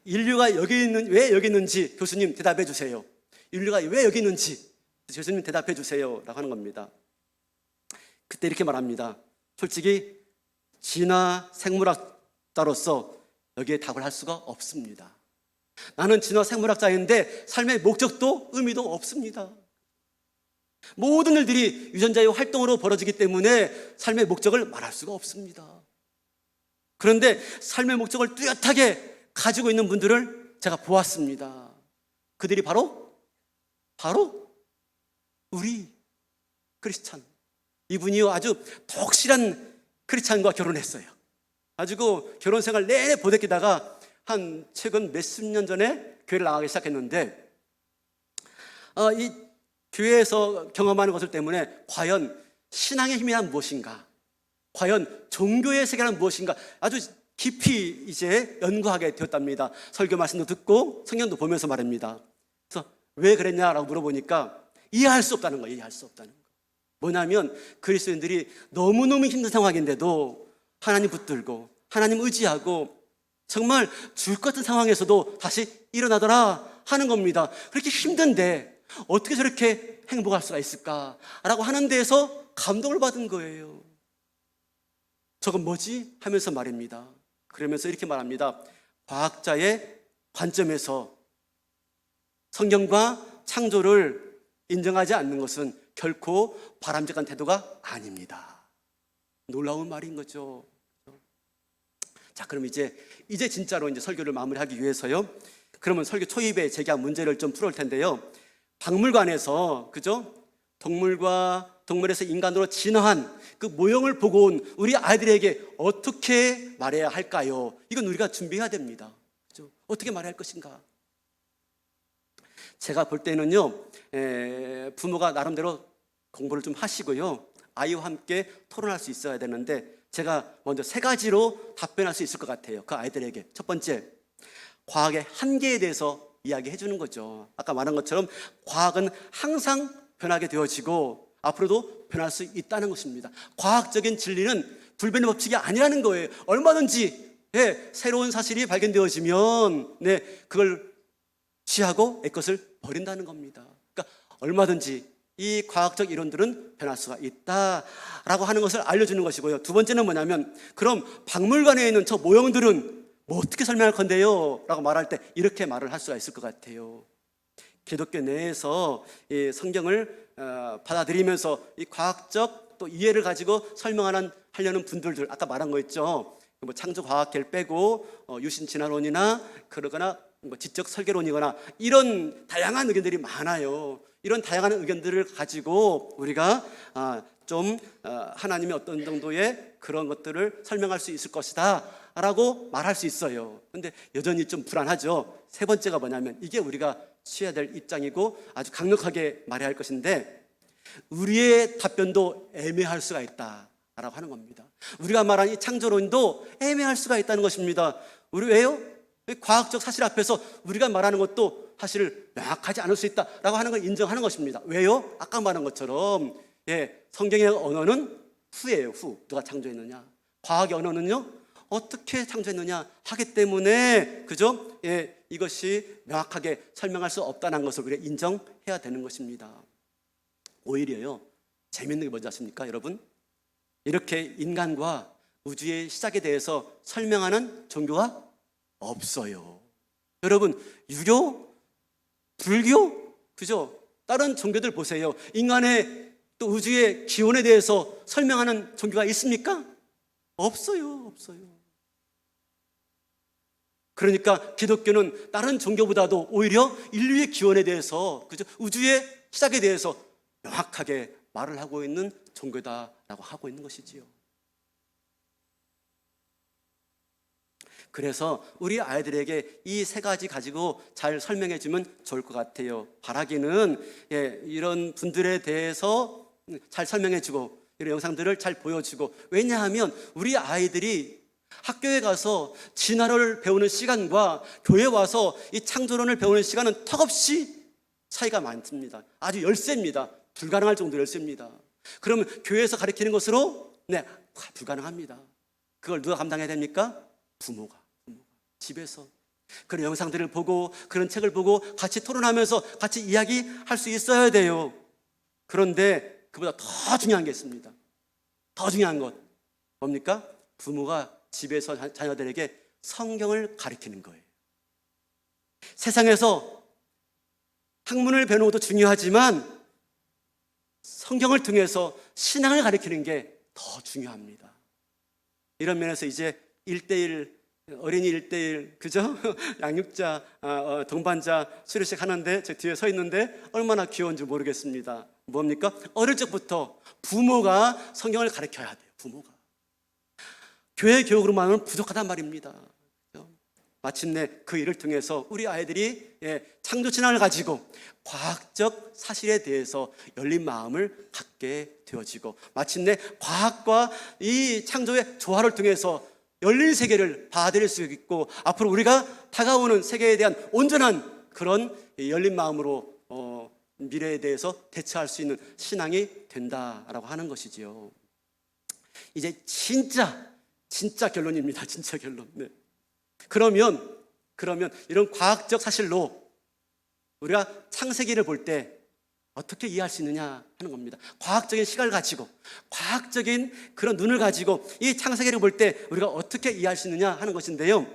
인류가 왜 여기 있는지 교수님 대답해 주세요. 인류가 왜 여기 있는지 교수님 대답해 주세요 라고 하는 겁니다. 그때 이렇게 말합니다. 솔직히 진화 생물학자로서 여기에 답을 할 수가 없습니다. 나는 진화 생물학자인데 삶의 목적도 의미도 없습니다. 모든 일들이 유전자의 활동으로 벌어지기 때문에 삶의 목적을 말할 수가 없습니다. 그런데 삶의 목적을 뚜렷하게 가지고 있는 분들을 제가 보았습니다. 그들이 바로 우리 크리스찬. 이분이요 아주 독실한 크리스찬과 결혼했어요. 가지고 결혼 생활 내내 보내기다가 한 최근 몇십 년 전에 교회를 나가기 시작했는데 이 교회에서 경험하는 것들 때문에 과연 신앙의 힘이란 무엇인가? 과연 종교의 세계란 무엇인가? 아주 깊이 이제 연구하게 되었답니다. 설교 말씀도 듣고 성경도 보면서 말입니다. 그래서 왜 그랬냐라고 물어보니까 이해할 수 없다는 거예요. 이해할 수 없다는 거. 뭐냐면 그리스도인들이 너무너무 힘든 상황인데도 하나님 붙들고 하나님 의지하고 정말 죽을 것 같은 상황에서도 다시 일어나더라 하는 겁니다. 그렇게 힘든데 어떻게 저렇게 행복할 수가 있을까라고 하는 데에서 감동을 받은 거예요. 저건 뭐지? 하면서 말입니다. 그러면서 이렇게 말합니다. 과학자의 관점에서 성경과 창조를 인정하지 않는 것은 결코 바람직한 태도가 아닙니다. 놀라운 말인 거죠. 자, 그럼 이제 진짜로 이제 설교를 마무리하기 위해서요. 그러면 설교 초입에 제기한 문제를 좀 풀어올 텐데요. 박물관에서 그죠? 동물에서 인간으로 진화한 그 모형을 보고 온 우리 아이들에게 어떻게 말해야 할까요? 이건 우리가 준비해야 됩니다. 그죠? 어떻게 말해야 할 것인가? 제가 볼 때는요, 부모가 나름대로 공부를 좀 하시고요, 아이와 함께 토론할 수 있어야 되는데 제가 먼저 3가지로 답변할 수 있을 것 같아요. 그 아이들에게. 첫 번째, 과학의 한계에 대해서 이야기해 주는 거죠. 아까 말한 것처럼 과학은 항상 변하게 되어지고 앞으로도 변할 수 있다는 것입니다. 과학적인 진리는 불변의 법칙이 아니라는 거예요. 얼마든지 새로운 사실이 발견되어지면 그걸 취하고 애것을 버린다는 겁니다. 그러니까 얼마든지 이 과학적 이론들은 변할 수가 있다라고 하는 것을 알려주는 것이고요. 두 번째는 뭐냐면 그럼 박물관에 있는 저 모형들은 뭐 어떻게 설명할 건데요? 라고 말할 때 이렇게 말을 할 수가 있을 것 같아요. 기독교 내에서 이 성경을 받아들이면서 이 과학적 또 이해를 가지고 하려는 분들들, 아까 말한 거 있죠. 뭐 창조과학계를 빼고 유신진화론이나 그러거나 뭐 지적 설계론이거나 이런 다양한 의견들이 많아요. 이런 다양한 의견들을 가지고 우리가 하나님의 어떤 정도의 그런 것들을 설명할 수 있을 것이다 라고 말할 수 있어요. 근데 여전히 좀 불안하죠. 3번째가 뭐냐면 이게 우리가 취해야 될 입장이고 아주 강력하게 말해야 할 것인데 우리의 답변도 애매할 수가 있다라고 하는 겁니다. 우리가 말한 이 창조론도 애매할 수가 있다는 것입니다. 우리 왜요? 과학적 사실 앞에서 우리가 말하는 것도 사실 명확하지 않을 수 있다라고 하는 걸 인정하는 것입니다. 왜요? 아까 말한 것처럼 성경의 언어는 후예요. 후. 누가 창조했느냐. 과학의 언어는요, 어떻게 창조했느냐 하기 때문에 그죠? 이것이 명확하게 설명할 수 없다는 것을 우리가 인정해야 되는 것입니다. 오히려요, 재밌는 게 뭔지 아십니까, 여러분? 이렇게 인간과 우주의 시작에 대해서 설명하는 종교가 없어요. 여러분, 유교, 불교, 그죠? 다른 종교들 보세요. 인간의 또 우주의 기원에 대해서 설명하는 종교가 있습니까? 없어요. 그러니까 기독교는 다른 종교보다도 오히려 인류의 기원에 대해서, 그죠? 우주의 시작에 대해서 명확하게 말을 하고 있는 종교다라고 하고 있는 것이지요. 그래서 우리 아이들에게 이 3가지 가지고 잘 설명해 주면 좋을 것 같아요. 바라기는 이런 분들에 대해서 잘 설명해 주고 이런 영상들을 잘 보여주고, 왜냐하면 우리 아이들이 학교에 가서 진화를 배우는 시간과 교회에 와서 이 창조론을 배우는 시간은 턱없이 차이가 많습니다. 아주 열세입니다. 불가능할 정도로 열세입니다. 그러면 교회에서 가르치는 것으로 불가능합니다. 그걸 누가 감당해야 됩니까? 부모가 집에서 그런 영상들을 보고 그런 책을 보고 같이 토론하면서 같이 이야기할 수 있어야 돼요. 그런데 그보다 더 중요한 게 있습니다. 더 중요한 것 뭡니까? 부모가 집에서 자녀들에게 성경을 가르치는 거예요. 세상에서 학문을 배우는 것도 중요하지만 성경을 통해서 신앙을 가르치는 게 더 중요합니다. 이런 면에서 이제 1:1 어린이 1:1 그죠? 양육자, 동반자 수료식 하는데 제 뒤에 서 있는데 얼마나 귀여운지 모르겠습니다. 뭡니까? 어릴 적부터 부모가 성경을 가르쳐야 돼요. 부모가. 교회 교육으로만은 부족하단 말입니다. 마침내 그 일을 통해서 우리 아이들이 창조 신앙을 가지고 과학적 사실에 대해서 열린 마음을 갖게 되어지고, 마침내 과학과 이 창조의 조화를 통해서 열린 세계를 받아들일 수 있고, 앞으로 우리가 다가오는 세계에 대한 온전한 그런 열린 마음으로 미래에 대해서 대처할 수 있는 신앙이 된다라고 하는 것이지요. 이제 진짜 결론입니다. 진짜 결론. 네. 그러면 이런 과학적 사실로 우리가 창세기를 볼 때 어떻게 이해할 수 있느냐 하는 겁니다. 과학적인 시각을 가지고, 과학적인 그런 눈을 가지고 이 창세기를 볼 때 우리가 어떻게 이해할 수 있느냐 하는 것인데요.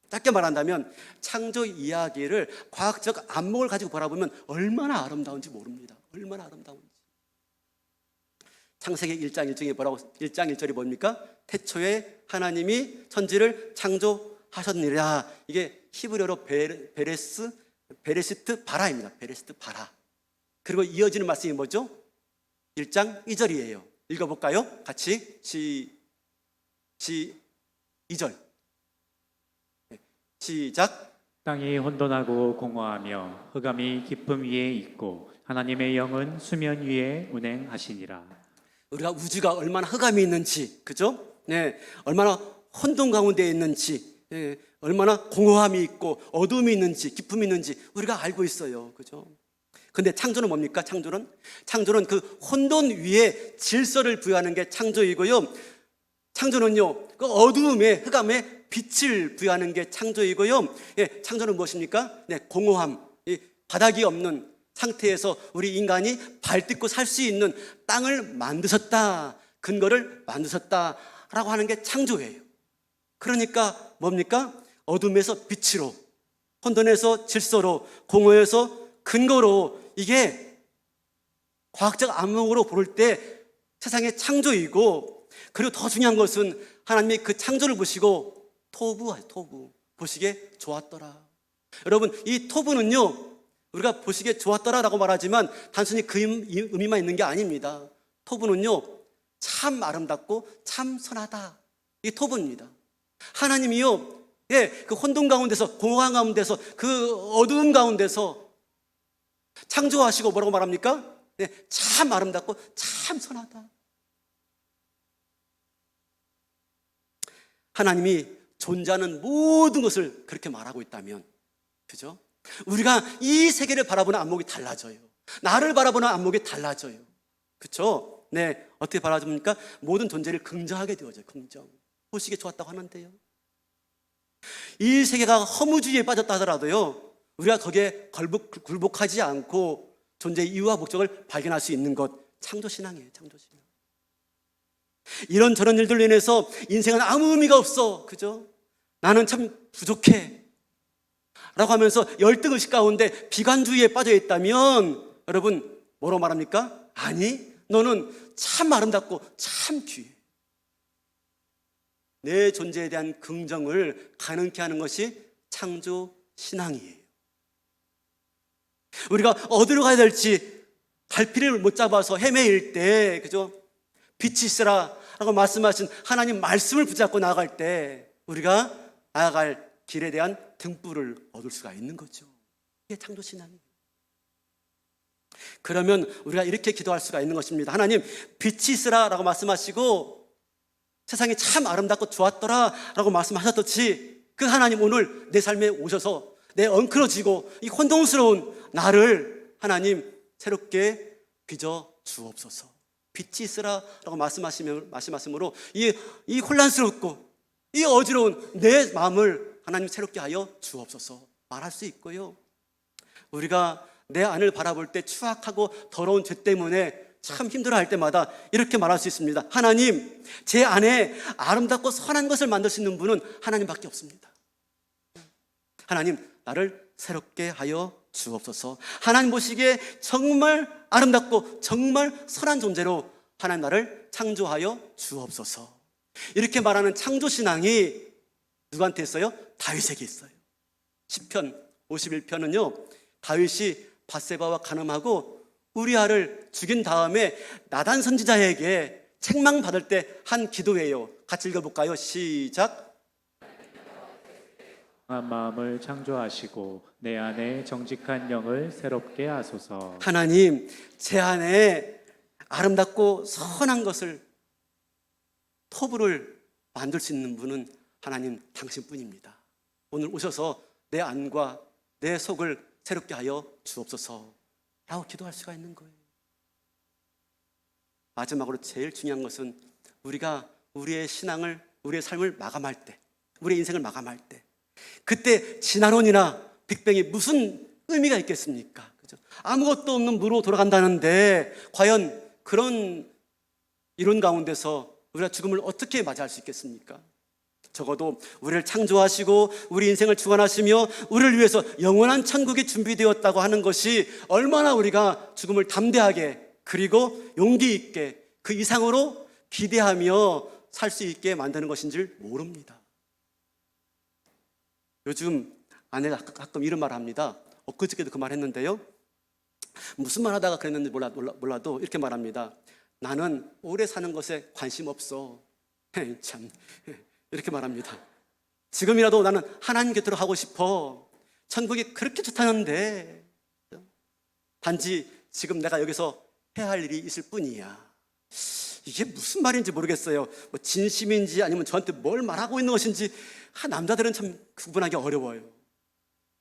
짧게 말한다면 창조 이야기를 과학적 안목을 가지고 바라보면 얼마나 아름다운지 모릅니다. 얼마나 아름다운지. 창세기 1장 1절이 뭡니까? 태초에 하나님이 천지를 창조하셨느니라. 이게 히브리어로 베레시트 바라입니다. 베레시트 바라. 그리고 이어지는 말씀이 뭐죠? 1장 2절이에요. 읽어볼까요? 같이 2절. 시작. 땅이 혼돈하고 공허하며 흑암이 깊음 위에 있고 하나님의 영은 수면 위에 운행하시니라. 우리가 우주가 얼마나 흑암이 있는지, 그죠? 네, 얼마나 혼돈 가운데 있는지, 얼마나 공허함이 있고 어둠이 있는지, 기쁨이 있는지 우리가 알고 있어요, 그죠? 근데 창조는 뭡니까? 창조는 그 혼돈 위에 질서를 부여하는 게 창조이고요. 창조는요, 그 어두움에, 흑암에 빛을 부여하는 게 창조이고요. 창조는 무엇입니까? 네, 공허함, 바닥이 없는 상태에서 우리 인간이 발 딛고 살 수 있는 땅을 만드셨다, 근거를 만드셨다라고 하는 게 창조예요. 그러니까 뭡니까? 어둠에서 빛으로, 혼돈에서 질서로, 공허에서 근거로, 이게 과학적 안목으로 볼 때 세상의 창조이고, 그리고 더 중요한 것은 하나님이 그 창조를 보시고 토부 보시기에 좋았더라. 여러분, 이 토부는요, 우리가 보시기에 좋았더라라고 말하지만 단순히 그 의미만 있는 게 아닙니다. 토부는요, 참 아름답고 참 선하다, 이게 토부입니다. 하나님이요, 그 혼돈 가운데서, 공허한 가운데서, 그 어두움 가운데서 창조하시고 뭐라고 말합니까? 참 아름답고 참 선하다. 하나님이 존재하는 모든 것을 그렇게 말하고 있다면, 그죠? 우리가 이 세계를 바라보는 안목이 달라져요. 나를 바라보는 안목이 달라져요. 그렇죠? 네, 어떻게 바라봅니까? 모든 존재를 긍정하게 되어져요. 긍정. 보시기에 좋았다고 하는데요. 이 세계가 허무주의에 빠졌다 하더라도요, 우리가 거기에 굴복하지 않고 존재의 이유와 목적을 발견할 수 있는 것, 창조신앙이에요. 창조신앙. 이런저런 일들로 인해서 인생은 아무 의미가 없어, 그죠? 나는 참 부족해 라고 하면서 열등의식 가운데 비관주의에 빠져 있다면, 여러분 뭐로 말합니까? 아니, 너는 참 아름답고 참 귀해. 내 존재에 대한 긍정을 가능케 하는 것이 창조신앙이에요. 우리가 어디로 가야 될지 갈피를 못 잡아서 헤매일 때, 그죠? 빛이 있으라 라고 말씀하신 하나님 말씀을 붙잡고 나아갈 때 우리가 나아갈 길에 대한 등불을 얻을 수가 있는 거죠. 이게 창조신앙이에요. 그러면 우리가 이렇게 기도할 수가 있는 것입니다. 하나님, 빛이 있으라 라고 말씀하시고 세상이 참 아름답고 좋았더라 라고 말씀하셨듯이, 그 하나님 오늘 내 삶에 오셔서 내 엉클어지고 이 혼동스러운 나를 하나님 새롭게 빚어 주옵소서. 빛이 있으라 라고 말씀하심으로 이 혼란스럽고 이 어지러운 내 마음을 하나님 새롭게 하여 주옵소서 말할 수 있고요. 우리가 내 안을 바라볼 때 추악하고 더러운 죄 때문에 참 힘들어할 때마다 이렇게 말할 수 있습니다. 하나님, 제 안에 아름답고 선한 것을 만들 수 있는 분은 하나님밖에 없습니다. 하나님, 나를 새롭게 하여 주옵소서. 하나님 보시기에 정말 아름답고 정말 선한 존재로 하나님 나를 창조하여 주옵소서. 이렇게 말하는 창조신앙이 누구한테 있어요? 다윗에게 있어요. 시편 51편은요, 다윗이 밧세바와 간음하고 우리아를 죽인 다음에 나단 선지자에게 책망받을 때 한 기도예요. 같이 읽어볼까요? 시작. 한 마음을 창조하시고 내 안에 정직한 영을 새롭게 하소서. 하나님, 제 안에 아름답고 선한 것을, 토부를 만들 수 있는 분은 하나님 당신뿐입니다. 오늘 오셔서 내 안과 내 속을 새롭게 하여 주옵소서 라고 기도할 수가 있는 거예요. 마지막으로 제일 중요한 것은 우리가 우리의 신앙을, 우리의 삶을 마감할 때, 우리의 인생을 마감할 때, 그때 진화론이나 빅뱅이 무슨 의미가 있겠습니까? 그죠? 아무것도 없는 무로 돌아간다는데 과연 그런 이론 가운데서 우리가 죽음을 어떻게 맞이할 수 있겠습니까? 적어도 우리를 창조하시고 우리 인생을 주관하시며 우리를 위해서 영원한 천국이 준비되었다고 하는 것이 얼마나 우리가 죽음을 담대하게, 그리고 용기 있게, 그 이상으로 기대하며 살 수 있게 만드는 것인 줄 모릅니다. 요즘 아내가 가끔 이런 말을 합니다. 엊그저께도 그 말 했는데요, 무슨 말 하다가 그랬는지 몰라도 이렇게 말합니다. 나는 오래 사는 것에 관심 없어. 참, 이렇게 말합니다. 지금이라도 나는 하나님 곁으로 가고 싶어. 천국이 그렇게 좋다는데 단지 지금 내가 여기서 해야 할 일이 있을 뿐이야. 이게 무슨 말인지 모르겠어요. 뭐 진심인지 아니면 저한테 뭘 말하고 있는 것인지 남자들은 참 구분하기 어려워요.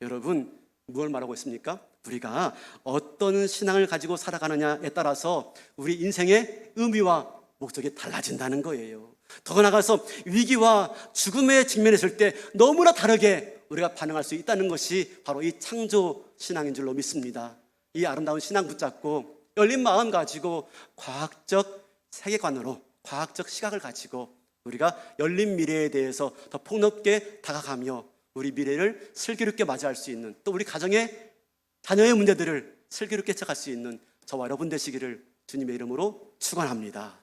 여러분, 뭘 말하고 있습니까? 우리가 어떤 신앙을 가지고 살아가느냐에 따라서 우리 인생의 의미와 목적이 달라진다는 거예요. 더 나아가서 위기와 죽음에 직면했을 때 너무나 다르게 우리가 반응할 수 있다는 것이 바로 이 창조 신앙인 줄로 믿습니다. 이 아름다운 신앙 붙잡고 열린 마음 가지고 과학적 세계관으로, 과학적 시각을 가지고 우리가 열린 미래에 대해서 더 폭넓게 다가가며 우리 미래를 슬기롭게 맞이할 수 있는, 또 우리 가정의 자녀의 문제들을 슬기롭게 해석할 수 있는 저와 여러분 되시기를 주님의 이름으로 축원합니다.